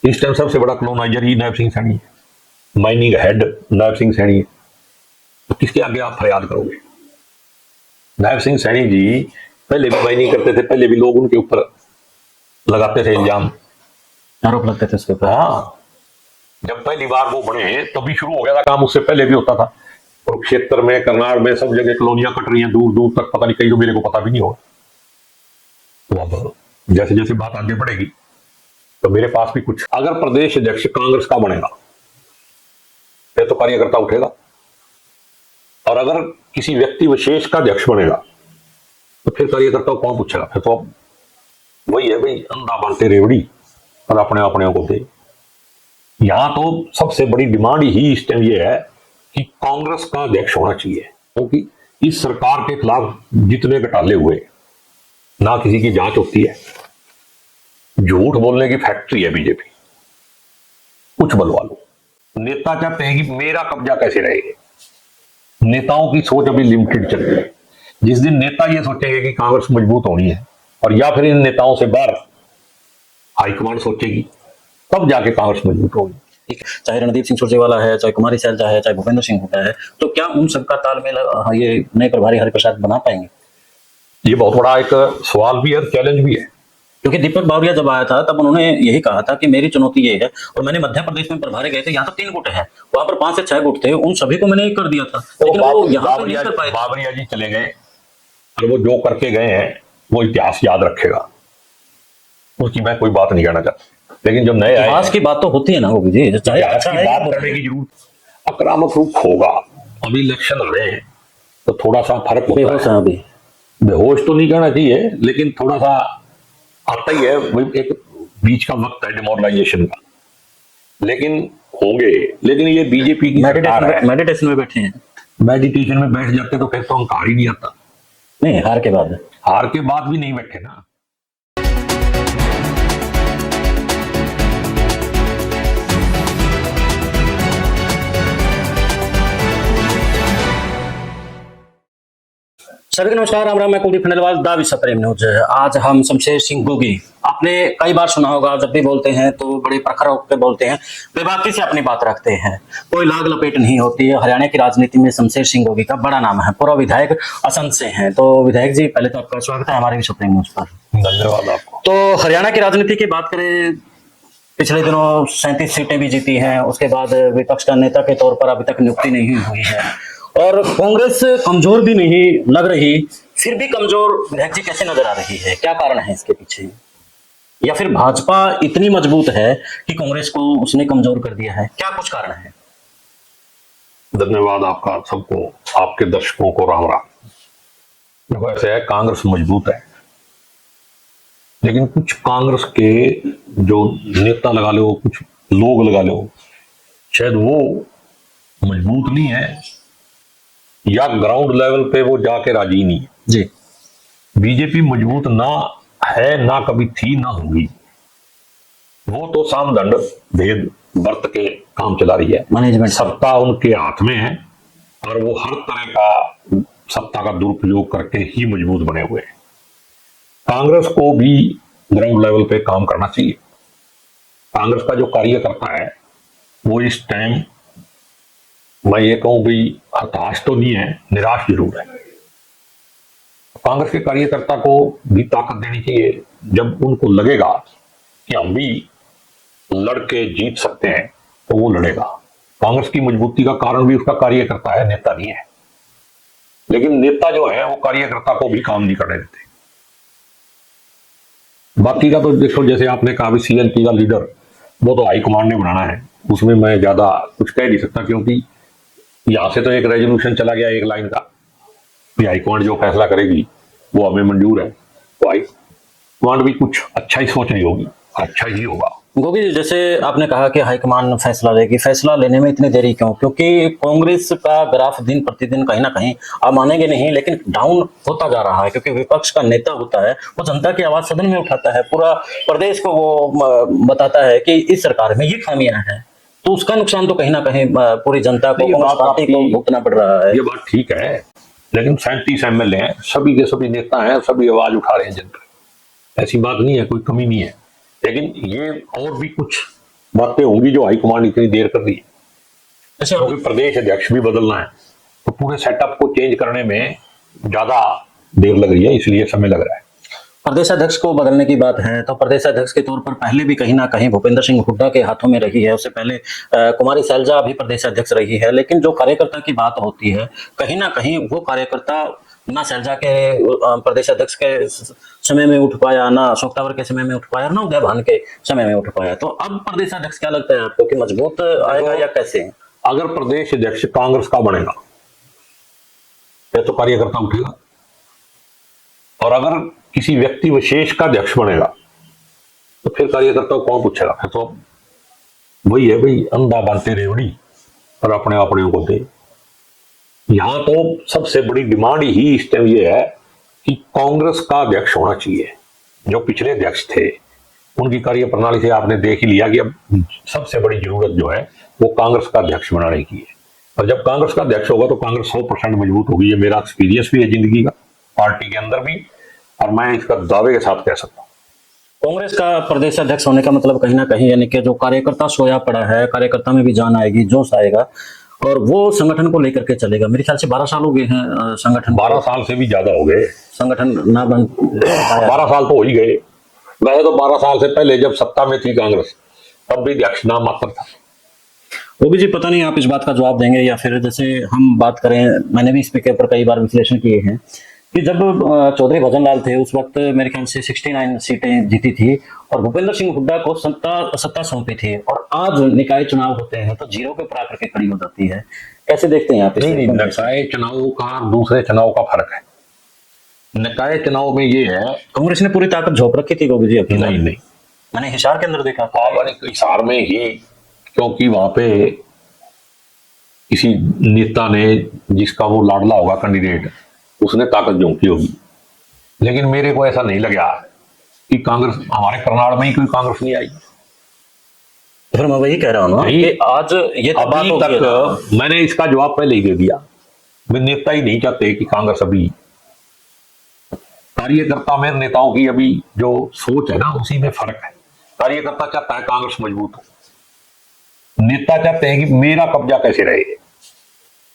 इस टाइम सबसे बड़ा कॉलोनाइजर ही नायब सिंह सैनी है, माइनिंग हेड नायब सिंह सैनी है। तो किसके आगे आप फरियाद करोगे? नायब सिंह सैनी जी पहले भी माइनिंग करते थे, पहले भी लोग उनके ऊपर लगाते थे इल्जाम, आरोप लगते थे उसके ऊपर। हाँ, जब पहली बार वो बने तभी शुरू हो गया था काम, उससे पहले भी होता था। कुरुक्षेत्र में, करनाल में, सब जगह कॉलोनियां कट रही हैं दूर दूर तक, पता नहीं कहीं तो मेरे को पता भी नहीं होगा। तो अब जैसे जैसे बात आगे बढ़ेगी तो मेरे पास भी कुछ, अगर प्रदेश अध्यक्ष कांग्रेस का बनेगा फिर तो कार्यकर्ता उठेगा, और अगर किसी व्यक्ति विशेष का अध्यक्ष बनेगा तो फिर कार्यकर्ता को कौन पूछेगा? फिर तो वही है भाई, अंधा बांटे रेवड़ी और अपने अपने को दे। यहां तो सबसे बड़ी डिमांड ही इस टाइम ये है कि कांग्रेस का अध्यक्ष होना चाहिए, क्योंकि इस सरकार के खिलाफ जितने घोटाले हुए, ना किसी की जांच होती है, झूठ बोलने की फैक्ट्री है बीजेपी, कुछ बलवा लो। नेता चाहते हैं कि मेरा कब्जा कैसे रहेगा, नेताओं की सोच अभी लिमिटेड चल रही है। जिस दिन नेता ये सोचेंगे कि कांग्रेस मजबूत होनी है, और या फिर इन नेताओं से बाहर हाईकमांड सोचेगी, तब जाके कांग्रेस मजबूत होगी। चाहे रणदीप सिंह सुरजेवाला है, चाहे कुमारी सैलजा है, चाहे भूपेंद्र सिंह हुड्डा है, तो क्या उन सबका तालमेल ये नए प्रभारी हरिप्रसाद बना पाएंगे? ये बहुत बड़ा एक सवाल भी है, चैलेंज भी है। क्योंकि दीपक बावरिया जब आया था तब उन्होंने यही कहा था कि मेरी चुनौती ये है, और मैंने मध्य प्रदेश में प्रभारी गए थे, यहाँ तो 3 गुट है, वहां पर 5 से 6 गुट थे, उन सभी को मैंने कर दिया था, लेकिन वो यहाँ पर नहीं कर पाए। बावरिया जी चले गए, और वो जो करके गए हैं वो इतिहास याद रखेगा, उसकी मैं कोई बात नहीं कहना चाहता। लेकिन जब नए आए, इतिहास की बात तो होती है ना, वो भी जी, चाहे अच्छा है बात करने की जरूरत। आक्रामक रूप होगा, अभी इलेक्शन आ रहे हैं तो थोड़ा सा फर्क होता है। अभी बेहोश तो नहीं कहना चाहिए, लेकिन थोड़ा सा आता ही है, एक बीच का वक्त है डिमोरलाइजेशन का, लेकिन होंगे। लेकिन ये बीजेपी की सरकार है, मेडिटेशन में बैठे हैं, मेडिटेशन में बैठ जाते तो फिर तो अहंकार ही नहीं आता। नहीं, हार के बाद भी नहीं बैठे ना। सभी को नमस्कार, राम राम। मैं कुलदीप खंडेलवाल, दा विश्व प्रेम न्यूज। आज हम शमशेर सिंह गोगी, आपने कई बार सुना होगा, जब भी बोलते हैं तो बड़े प्रखर होकर बोलते हैं, बेबाकी से अपनी बात रखते हैं, कोई लाग लपेट नहीं होती है। हरियाणा की राजनीति में शमशेर सिंह गोगी का बड़ा नाम है, पूर्व विधायक असंध से हैं। तो विधायक जी, पहले तो आपका स्वागत है हमारे विश्व प्रेम न्यूज पर। धन्यवाद आपको। तो हरियाणा की राजनीति की बात करें, पिछले दिनों 37 सीटें भी जीती हैं, उसके बाद विपक्ष का नेता के तौर पर अभी तक नियुक्ति नहीं हुई है, और कांग्रेस कमजोर भी नहीं लग रही, फिर भी कमजोर विधायक जी कैसे नजर आ रही है? क्या कारण है इसके पीछे? या फिर भाजपा इतनी मजबूत है कि कांग्रेस को उसने कमजोर कर दिया है? क्या कुछ कारण है? धन्यवाद आपका, सबको, आपके दर्शकों को राम राम। देखो, ऐसे है, कांग्रेस मजबूत है, लेकिन कुछ कांग्रेस के जो नेता लगा लो, कुछ लोग लगा लो, शायद वो मजबूत नहीं है, या ग्राउंड लेवल पे वो जाके राजी नहीं है जी। बीजेपी मजबूत ना है, ना कभी थी, ना होगी। वो तो साम दंड भेद वर्त के काम चला रही है, मैनेजमेंट सत्ता उनके हाथ में है, और वो हर तरह का सत्ता का दुरुपयोग करके ही मजबूत बने हुए हैं। कांग्रेस को भी ग्राउंड लेवल पे काम करना चाहिए। कांग्रेस का जो कार्यकर्ता है वो इस टाइम, मैं ये कहूं भी, हताश तो नहीं है, निराश जरूर है। कांग्रेस के कार्यकर्ता को भी ताकत देनी चाहिए। जब उनको लगेगा कि हम भी लड़के जीत सकते हैं तो वो लड़ेगा। कांग्रेस की मजबूती का कारण भी उसका कार्यकर्ता है, नेता नहीं है। लेकिन नेता जो है वो कार्यकर्ता को भी काम नहीं करने देते। बाकी का तो देखो, जैसे आपने कहा भी सीएलपी का लीडर वो तो हाईकमांड ने बनाना है, उसमें मैं ज्यादा कुछ कह नहीं सकता, क्योंकि यहां से तो एक रेजोल्यूशन चला गया एक लाइन का, हाईकमांड जो फैसला करेगी वो हमें मंजूर है। तो हाईकमांड भी कुछ अच्छा ही सोच रही होगी, अच्छा ही होगा। गोगी जी, जैसे आपने कहा कि हाईकमान फैसला लेगी, फैसला लेने में इतनी देरी क्यों? क्योंकि कांग्रेस का ग्राफ दिन प्रतिदिन कहीं ना कहीं, आप मानेंगे नहीं, लेकिन डाउन होता जा रहा है। क्योंकि विपक्ष का नेता होता है, वो जनता की आवाज सदन में उठाता है, पूरा प्रदेश को वो बताता है कि इस सरकार में ये खामियां हैं, तो उसका नुकसान तो कहीं ना कहीं पूरी जनता को, कांग्रेस पार्टी को भुगतना पड़ रहा है। ये बात ठीक है, लेकिन 37 एमएलए हैं, सभी के सभी नेता हैं, सभी आवाज उठा रहे हैं जनता, ऐसी बात नहीं है, कोई कमी नहीं है। लेकिन ये और भी कुछ बातें होंगी जो हाईकमान इतनी देर कर रही है, अच्छा, क्योंकि प्रदेश अध्यक्ष भी बदलना है, तो पूरे सेटअप को चेंज करने में ज्यादा देर लग रही है, इसलिए समय लग रहा है। प्रदेश अध्यक्ष को बदलने की बात है तो प्रदेश अध्यक्ष के तौर पर पहले भी कहीं ना कहीं भूपेंद्र सिंह हुड्डा के हाथों में रही है। उससे पहले कुमारी सैलजा भी प्रदेश अध्यक्ष रही है। लेकिन जो कार्यकर्ता की बात होती है, कहीं ना कहीं वो कार्यकर्ता ना सैलजा के प्रदेश अध्यक्ष के समय में उठ पाया, ना अशोक तंवर के समय में उठ पाया, ना उदय भान के समय में उठ पाया। तो अब प्रदेश अध्यक्ष क्या लगता है आपको कि मजबूत आएगा या कैसे? अगर प्रदेश अध्यक्ष कांग्रेस का बनेगा या तो कार्यकर्ता उठेगा, और अगर किसी व्यक्ति विशेष का अध्यक्ष बनेगा तो फिर कार्यकर्ता को कौन पूछेगा? फिर तो वही है भाई, अंधा बांटे रेवड़ी और अपने अपने को दे। यहां तो सबसे बड़ी डिमांड ही इस टाइम ये है कि कांग्रेस का अध्यक्ष होना चाहिए। जो पिछले अध्यक्ष थे उनकी कार्य प्रणाली से आपने देख ही लिया कि अब सबसे बड़ी जरूरत जो है वो कांग्रेस का अध्यक्ष बनाने की है। और जब कांग्रेस का अध्यक्ष होगा तो कांग्रेस 100% मजबूत होगी। ये मेरा एक्सपीरियंस भी है जिंदगी का, पार्टी के अंदर भी, और मैं इसका दावे के साथ कह सकता हूँ। कांग्रेस का प्रदेश अध्यक्ष होने का मतलब कहीं ना कहीं यानी कि जो कार्यकर्ता सोया पड़ा है, कार्यकर्ता में भी जान आएगी, जोश आएगा और वो संगठन को लेकर के चलेगा। मेरे ख्याल से 12 साल हो गए हैं संगठन, 12 साल से भी ज्यादा हो गए, संगठन ना बन 12 साल तो हो ही गए। वैसे तो 12 साल से पहले जब सत्ता में थी कांग्रेस, तब भी अध्यक्ष नाम मात्र था। वो भी जी, पता नहीं आप इस बात का जवाब देंगे या फिर जैसे हम बात करें, मैंने भी इस पे के ऊपर कई बार विश्लेषण किए हैं कि जब चौधरी भजन लाल थे उस वक्त मेरे ख्याल से 69 सीटें जीती थी और भूपेंद्र सिंह हुड्डा को सत्ता सौंपी थी, और आज निकाय चुनाव होते हैं तो जीरो पे आकर के खड़ी हो जाती है। कैसे देखते हैं आप इसे? नहीं, निकाय चुनाव का दूसरे चुनाव का फर्क है। निकाय चुनाव में ये है, कांग्रेस ने पूरी ताकत झोंक रखी थी गोभी जी अपनी। नहीं, मैंने हिसार के अंदर देखा था। हिसार में ही, क्योंकि वहां पे किसी नेता ने जिसका वो लाडला होगा कैंडिडेट, उसने ताकत झोंकी होगी। लेकिन मेरे को ऐसा नहीं लगा कि कांग्रेस, हमारे करनाल में ही कोई कांग्रेस नहीं आई। तो फिर मैं वही कह रहा हूँ ना कि आज ये बात अभी हो गई है। तक मैंने इसका जवाब पहले ही दे दिया। वे नेता ही नहीं चाहते कि कांग्रेस, अभी कार्यकर्ता में नेताओं की अभी जो सोच है ना, उसी में फर्क है। कार्यकर्ता चाहता है कांग्रेस मजबूत हो, नेता चाहते हैं कि मेरा कब्जा कैसे रहे।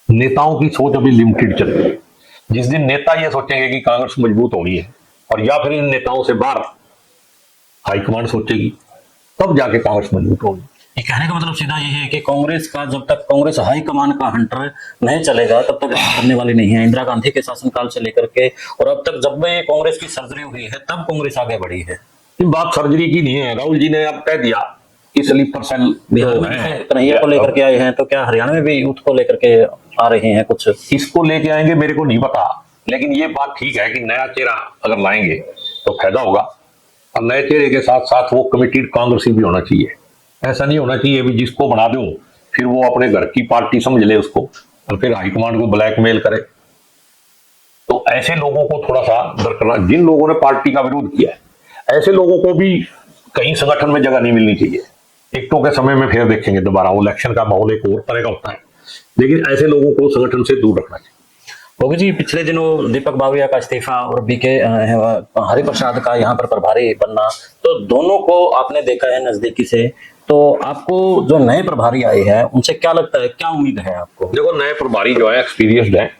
नेताओं की सोच अभी लिमिटेड चल रही है। जिस दिन नेता ये सोचेंगे कि कांग्रेस मजबूत होनी है, और या फिर इन नेताओं से बाहर हाईकमान सोचेगी, तब जाके कांग्रेस मजबूत होगी। ये कहने का मतलब सीधा ये है कि कांग्रेस का, जब तक कांग्रेस हाईकमान का हंटर नहीं चलेगा तब तक करने वाली नहीं है। इंदिरा गांधी के शासनकाल से लेकर के और अब तक जब में कांग्रेस की सर्जरी हुई है तब कांग्रेस आगे बढ़ी है। ये बात सर्जरी की नहीं है, राहुल जी ने अब कह दिया कि स्लीपर सेल बिहार में कन्हैया को लेकर के आए हैं, तो क्या हरियाणा में भी यूथ को लेकर के आ रहे हैं कुछ? इसको लेके आएंगे मेरे को नहीं पता, लेकिन ये बात ठीक है कि नया चेहरा अगर लाएंगे तो फायदा होगा। और नए चेहरे के साथ साथ वो कमिटेड कांग्रेसी भी होना चाहिए। ऐसा नहीं होना चाहिए भी जिसको बना दो फिर वो अपने घर की पार्टी समझ ले उसको और फिर हाईकमांड को ब्लैकमेल करे। तो ऐसे लोगों को थोड़ा सा दरकना, जिन लोगों ने पार्टी का विरोध किया है, ऐसे लोगों को भी कहीं संगठन में जगह नहीं मिलनी चाहिए। टिकटों के समय में फिर देखेंगे दोबारा, वो इलेक्शन का माहौल एक और तरह का होता है, लेकिन ऐसे लोगों को संगठन से दूर रखना चाहिए। गोगी जी, पिछले दिनों दीपक बावरिया का इस्तीफा और बीके हरिप्रसाद का यहाँ पर प्रभारी बनना, तो दोनों को आपने देखा है नजदीकी से, तो आपको जो नए प्रभारी आए हैं उनसे क्या लगता है, क्या उम्मीद है आपको? देखो, नए प्रभारी जो है एक्सपीरियंस्ड है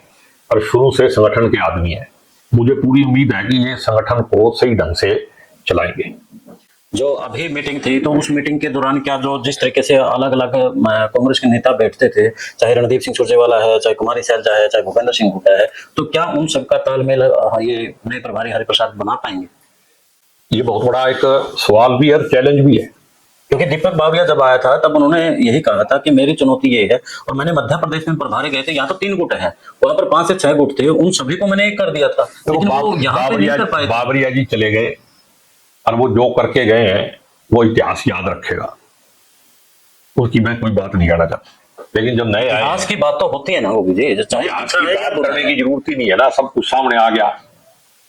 और शुरू से संगठन के आदमी है। मुझे पूरी उम्मीद है कि ये संगठन को सही ढंग से चलाएंगे। जो अभी मीटिंग थी तो उस मीटिंग के दौरान क्या जो जिस तरीके से अलग अलग कांग्रेस के नेता बैठते थे, चाहे रणदीप सिंह सुरजेवाला है, चाहे कुमारी सैलजा है, चाहे भूपेंद्र सिंह हुड्डा है, तो क्या उन सबका तालमेल ये नए प्रभारी हरिप्रसाद बना पाएंगे? ये बहुत बड़ा एक सवाल भी है और चैलेंज भी है। क्योंकि दीपक बावरिया जब आया था तब उन्होंने यही कहा था कि मेरी चुनौती ये है, और मैंने मध्य प्रदेश में प्रभारी गए थे, यहाँ तो 3 गुट है, वहां पर 5 से 6 गुट थे, उन सभी को मैंने एक कर दिया था, लेकिन वो यहाँ पे नहीं कर पाए थे। बावरिया जी चले गए और वो जो करके गए हैं वो इतिहास याद रखेगा, उसकी मैं कोई बात नहीं कहना चाहता। लेकिन जब नए आए, इतिहास की बात तो होती है ना वो भी, चाहे आज की बात करने की जरूरत ही नहीं है ना, सब कुछ सामने आ गया।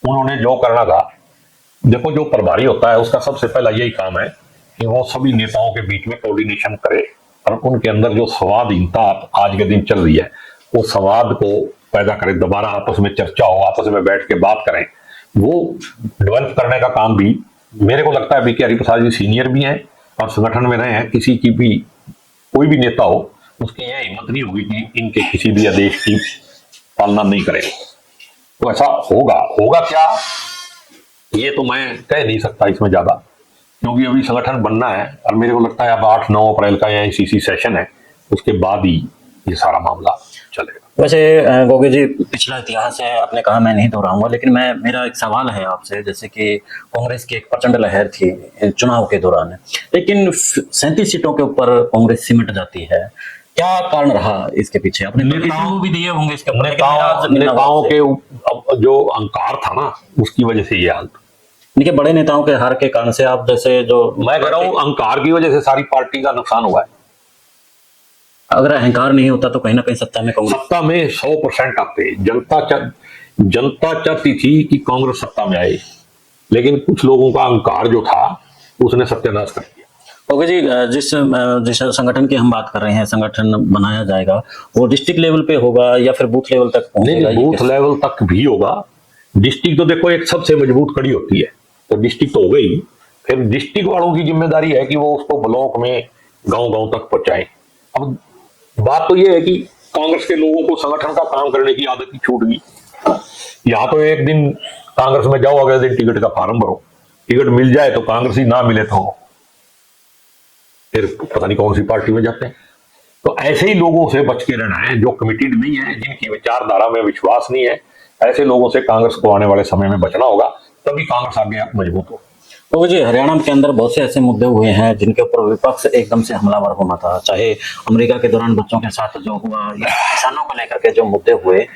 उन्होंने जो करना था, देखो जो प्रभारी होता है उसका सबसे पहला यही काम है कि वो सभी नेताओं के बीच में कोऑर्डिनेशन करे और उनके अंदर जो संवादहीनता आज के दिन चल रही है वो संवाद को पैदा करे, दोबारा आपस में चर्चा हो, आपस में बैठ के बात करें, वो डेवलप करने का काम भी मेरे को लगता है बीके हरिप्रसाद जी सीनियर भी हैं और संगठन में रहे हैं, किसी की भी कोई भी नेता हो, उसकी यह हिम्मत नहीं होगी कि इनके किसी भी आदेश की पालना नहीं करेगा। तो ऐसा होगा होगा क्या, ये तो मैं कह नहीं सकता इसमें ज्यादा, क्योंकि अभी संगठन बनना है और मेरे को लगता है अब 8-9 अप्रैल का AICC सेशन है, उसके बाद ही ये सारा मामला चलेगा। वैसे गोगे जी, पिछला इतिहास है, आपने कहा, मैं नहीं दोहराऊंगा, लेकिन मेरा एक सवाल है आपसे। जैसे कि कांग्रेस की एक प्रचंड लहर थी चुनाव के दौरान, लेकिन 37 सीटों के ऊपर कांग्रेस सिमट जाती है। क्या कारण रहा इसके पीछे? आपने नेताओं भी दिए होंगे इसके ऊपर, नेताओं के जो अहंकार था ना, उसकी वजह से ये हाल। देखिए, बड़े नेताओं के हार के कारण से आप जैसे जो मैं कह रहा हूँ अहंकार की वजह से सारी पार्टी का नुकसान हुआ है। अगर अहंकार नहीं होता तो कहीं ना कहीं सत्ता में 100% आते। जनता चाहती थी कि कांग्रेस सत्ता में आए, लेकिन कुछ लोगों का अहंकार जो था उसने सत्यानाश कर दिया। ओके जी, जिस संगठन की हम बात कर रहे हैं, संगठन बनाया जाएगा, वो डिस्ट्रिक्ट लेवल पे होगा या फिर बूथ लेवल तक पहुंचेगा? बूथ लेवल तक भी होगा। डिस्ट्रिक्ट तो देखो एक सबसे मजबूत कड़ी होती है, तो डिस्ट्रिक्ट तो हो गई, फिर डिस्ट्रिक्ट वालों की जिम्मेदारी है कि वो उसको ब्लॉक में गांव-गांव तक पहुंचाए। अब बात तो ये है कि कांग्रेस के लोगों को संगठन का काम करने की आदत ही छूट गई। यहाँ तो एक दिन कांग्रेस में जाओ, अगले दिन टिकट का फार्म भरो, टिकट मिल जाए तो कांग्रेस ही, ना मिले तो फिर पता नहीं कौन सी पार्टी में जाते हैं। तो ऐसे ही लोगों से बच के रहना है जो कमिटेड नहीं है, जिनकी विचारधारा में विश्वास नहीं है। ऐसे लोगों से कांग्रेस को आने वाले समय में बचना होगा, तभी कांग्रेस आगे मजबूत हो। तो जी, हरियाणा के अंदर बहुत से ऐसे मुद्दे हुए हैं जिनके ऊपर विपक्ष एकदम से हमलावर होना था, चाहे अमेरिका के दौरान बच्चों के साथ जो हुआ या किसानों को लेकर के जो मुद्दे हुए।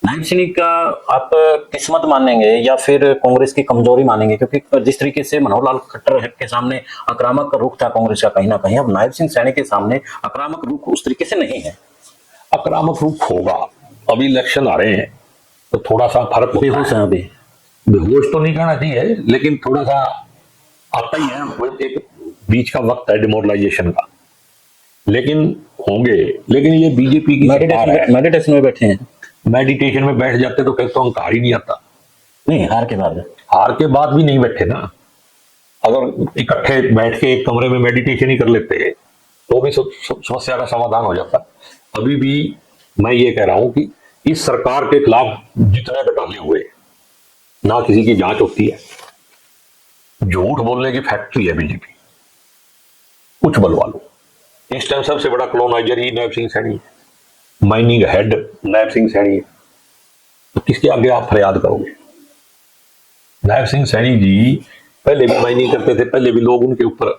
नायब सिंह का आप किस्मत मानेंगे या फिर कांग्रेस की कमजोरी मानेंगे? क्योंकि जिस तरीके से मनोहर लाल खट्टर के सामने आक्रामक रुख था कांग्रेस का कहीं ना कहीं, अब नायब सिंह सैनी के सामने आक्रामक रुख उस तरीके से नहीं है। आक्रामक रुख होगा, अभी इलेक्शन आ रहे हैं तो थोड़ा सा फर्क बेहोश है अभी। बेहोश तो नहीं कहना चाहिए, लेकिन थोड़ा सा आता ही है, वो एक बीच का वक्त है डिमोरलाइजेशन का, लेकिन होंगे। लेकिन ये बीजेपी की मेडिटेशन में बैठे हैं, मेडिटेशन में बैठ जाते तो फिर तो अहंकार ही नहीं आता। नहीं, हार के बाद भी नहीं बैठे ना। अगर इकट्ठे बैठ के एक कमरे में मेडिटेशन ही कर लेते तो भी समस्या का समाधान हो जाता। अभी भी मैं ये कह रहा हूं कि इस सरकार के खिलाफ जितने घोटाले हुए, ना किसी की जांच होती है, झूठ बोलने की फैक्ट्री है बीजेपी, कुछ बलवा लो। इस टाइम सबसे बड़ा कॉलोनाइजर ही नायब सिंह सैनी है, माइनिंग हेड नायब सिंह सैनी है, तो किसके आगे आप फरियाद करोगे? नायब सिंह सैनी जी पहले भी माइनिंग करते थे, पहले भी लोग उनके ऊपर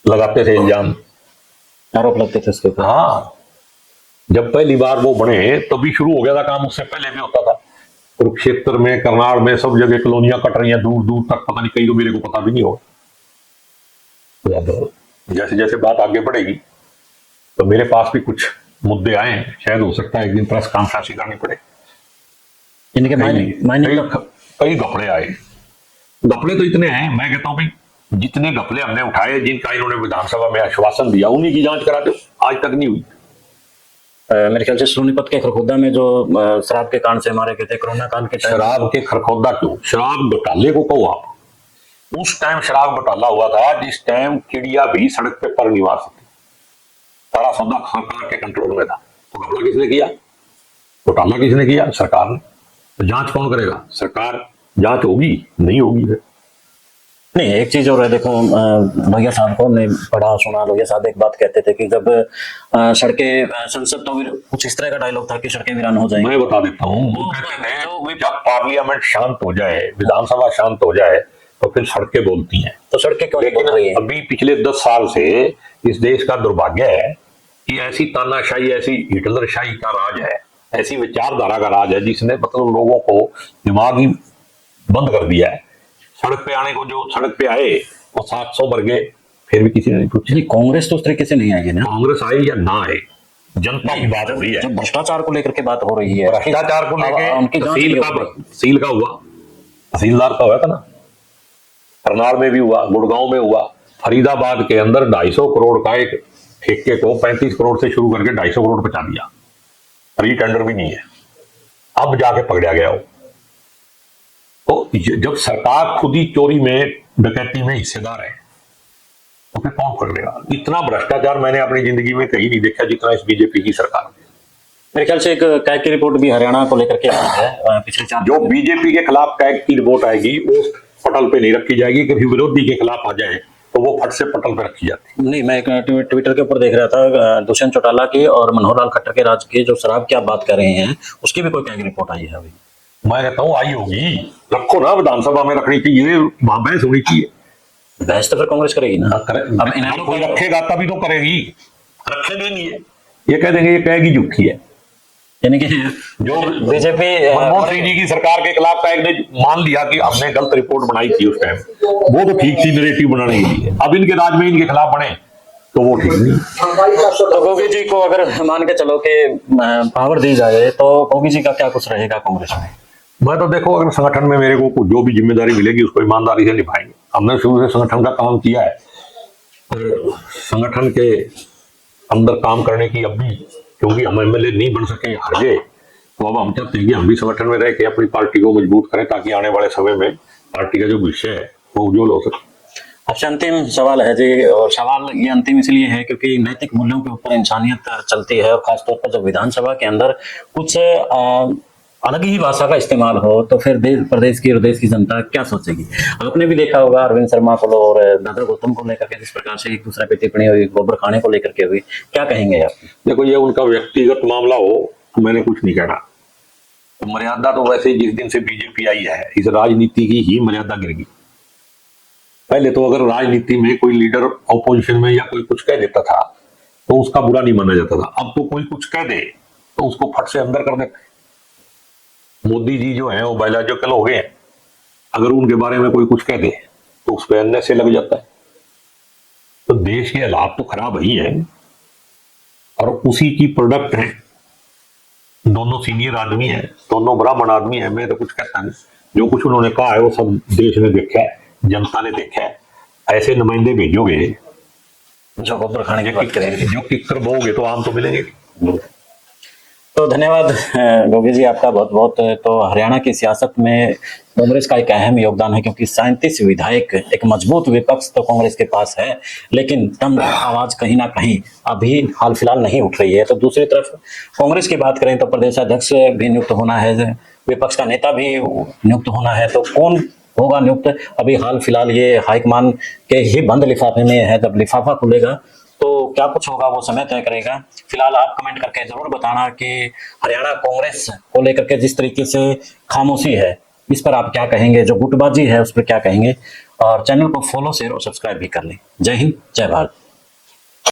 लगाते थे इल्जाम, आरोप लगते थे उसके ऊपर। हाँ, जब पहली बार वो बने तभी शुरू हो गया था काम, उससे पहले भी होता था। कुरुक्षेत्र में, करनाल में, सब जगह कॉलोनियां कट रही हैं दूर दूर तक, पता नहीं, कहीं तो मेरे को पता भी नहीं होगा। तो अब जैसे जैसे बात आगे बढ़ेगी तो मेरे पास भी कुछ मुद्दे आए, शायद हो सकता है एक दिन प्रेस कॉन्फ्रेंस करनी पड़े। इनके कई घपले आए, घपले तो इतने हैं, मैं कहता हूं भाई जितने घपले हमने उठाए, जिनका इन्होंने विधानसभा में आश्वासन दिया, उन्हीं की जांच करा दो, आज तक नहीं हुई। मेरे ख्याल से सोनीपत के खरखोदा में जो शराब के कांड से मारे गए थे कोरोना काल के टाइम। शराब के खरखोदा क्यों, शराब घोटाले को कहो आप। उस टाइम शराब घोटाला हुआ था जिस टाइम चिड़िया भी सड़क पे पर नहीं मार सकती, सारा सौदा सरकार के कंट्रोल में था। तो घोटाला किसने किया? घोटाला किसने किया? सरकार ने। तो जांच कौन करेगा? सरकार। जांच होगी? नहीं होगी। नहीं, एक चीज और है, देखो लोहिया साहब को हमने पढ़ा सुना, लोहिया साहब एक बात कहते थे कि जब सड़कें, संसद तो कुछ इस तरह का डायलॉग था कि सड़कें वीरान हो जाएंगी। मैं बता देता हूँ, वो कहते थे जब पार्लियामेंट शांत हो जाए, विधानसभा शांत हो जाए, तो फिर सड़कें बोलती हैं। तो सड़कें क्यों बोल रही हैं? अभी पिछले 10 साल से इस देश का दुर्भाग्य है कि ऐसी तानाशाही, ऐसी हिटलरशाही का राज है, ऐसी विचारधारा का राज है जिसने मतलब लोगों को दिमाग ही बंद कर दिया है। सड़क पे आने को, जो सड़क पे आए वो 700 मर गए, फिर भी किसी ने नहीं पूछा। कांग्रेस तो उस तरीके से नहीं आई है ना। कांग्रेस आए या ना आए, जनता की बात हो रही है। जब भ्रष्टाचार को लेकर के बात हो रही है, भ्रष्टाचार को लेकर तहसील का हुआ, तहसीलदार का हुआ था ना, करनाल में भी हुआ, गुड़गांव में हुआ, फरीदाबाद के अंदर 250 करोड़ का एक ठेके को 35 करोड़ से शुरू करके 250 करोड़ पहुंचा दिया, री टेंडर भी नहीं है, अब जाके पकड़ा गया हो। तो जब सरकार खुद ही चोरी में, डकैती में हिस्सेदार है, तो फिर कौन कर लेगा? इतना भ्रष्टाचार मैंने अपनी जिंदगी में कहीं नहीं देखा जितना इस बीजेपी की सरकार में। मेरे ख्याल से एक कैग की रिपोर्ट भी हरियाणा को लेकर के आई है पिछले 4 जो बीजेपी के खिलाफ कैग की रिपोर्ट आएगी वो पटल पे नहीं रखी जाएगी, कभी विरोधी के खिलाफ आ जाए तो वो फट से पटल पे रखी जाती है। नहीं, मैं एक ट्विटर के ऊपर देख रहा था दुष्यंत चौटाला की और मनोहर लाल खट्टर के राज की जो शराब की आप बात कर रहे हैं उसकी भी कोई कैग रिपोर्ट आई है अभी? मैं कहता हूँ आई होगी, रखो ना, विधानसभा में रखनी चाहिए, वहां बहस होनी चाहिए। बहस तो फिर कांग्रेस करेगी ना। अब इन्हें कोई रखेगा तभी तो करेगी, रखेंगे नहीं है, ये कह देंगे ये कहेगी झूठी है। यानी कि जो बीजेपी मनमोहन सिंह जी की सरकार के खिलाफ कैग ने मान लिया कि हमने गलत रिपोर्ट बनाई थी उस टाइम, वो तो ठीक थी नरेटिव बनाने के लिए, अब इनके राज में इनके खिलाफ बने तो वो ठीक नहीं। तो गोगी जी को अगर मान के चलो कि पावर दी जाए तो गोगी जी का क्या कुछ रहेगा कांग्रेस में? मैं तो देखो, अगर संगठन में मेरे को जो भी जिम्मेदारी मिलेगी उसको ईमानदारी से निभाएंगे। हमने शुरू से संगठन का काम किया है और संगठन के अंदर काम करने की अब भी, क्योंकि हम एमएलए नहीं बन सके, हार गए, तो अब हम चाहते हैं कि हम भी संगठन में रह के अपनी पार्टी को मजबूत करें ताकि आने वाले समय में पार्टी का जो भविष्य है वो उज्जवल हो सके। आपसे अंतिम सवाल है जी, और सवाल ये अंतिम इसलिए है क्योंकि नैतिक मूल्यों के ऊपर इंसानियत चलती है, और खासतौर पर जब विधानसभा के अंदर कुछ अलग ही भाषा का इस्तेमाल हो तो फिर देश प्रदेश की और देश की जनता क्या सोचेगी? आपने भी देखा होगा अरविंद शर्मा को और दादा गौतम को लेकर के जिस प्रकार से एक दूसरे पे टिप्पणी हुई, गोबर खाने को लेकर के हुई, क्या कहेंगे आप? देखो, ये उनका व्यक्तिगत मामला हो तो मैंने कुछ नहीं कहना। तो मर्यादा तो वैसे ही जिस दिन से बीजेपी आई है इस राजनीति की ही मर्यादा गिर गई। पहले तो अगर राजनीति में कोई लीडर ऑपोजिशन में या कोई कुछ कह देता था तो उसका बुरा नहीं माना जाता था, अब तो कोई कुछ कह दे तो उसको फट से अंदर कर देते। मोदी जी जो है वो बायोलॉजिकल हो गए हैं, अगर उनके बारे में कोई कुछ कह दे तो उस पर अन्य से लग जाता है। तो देश के हालात तो खराब ही है और उसी की प्रोडक्ट है। दोनों सीनियर आदमी है, दोनों ब्राह्मण आदमी है, मैं तो कुछ कहता नहीं। जो कुछ उन्होंने कहा है वो सब देश ने देखा है, जनता ने देखा है। ऐसे नुमाइंदे भेजोगे जो गोबर खाने की बात करेंगे, जो किक्कर बोगे तो आम तो मिलेंगे। तो धन्यवाद गोगी जी आपका बहुत बहुत। तो हरियाणा की सियासत में कांग्रेस का एक अहम योगदान है क्योंकि 37 विधायक, एक मजबूत विपक्ष तो कांग्रेस के पास है, लेकिन दम आवाज कहीं ना कहीं अभी हाल फिलहाल नहीं उठ रही है। तो दूसरी तरफ कांग्रेस की बात करें तो प्रदेशाध्यक्ष भी नियुक्त होना है, विपक्ष का नेता भी नियुक्त होना है, तो कौन होगा नियुक्त अभी हाल फिलहाल ये हाईकमान के ही बंद लिफाफे में है। जब लिफाफा खुलेगा तो क्या कुछ होगा वो समय तय करेगा। फिलहाल आप कमेंट करके जरूर बताना कि हरियाणा कांग्रेस को लेकर के जिस तरीके से खामोशी है इस पर आप क्या कहेंगे, जो गुटबाजी है उस पर क्या कहेंगे, और चैनल को फॉलो शेयर और सब्सक्राइब भी कर लें। जय हिंद, जय भारत।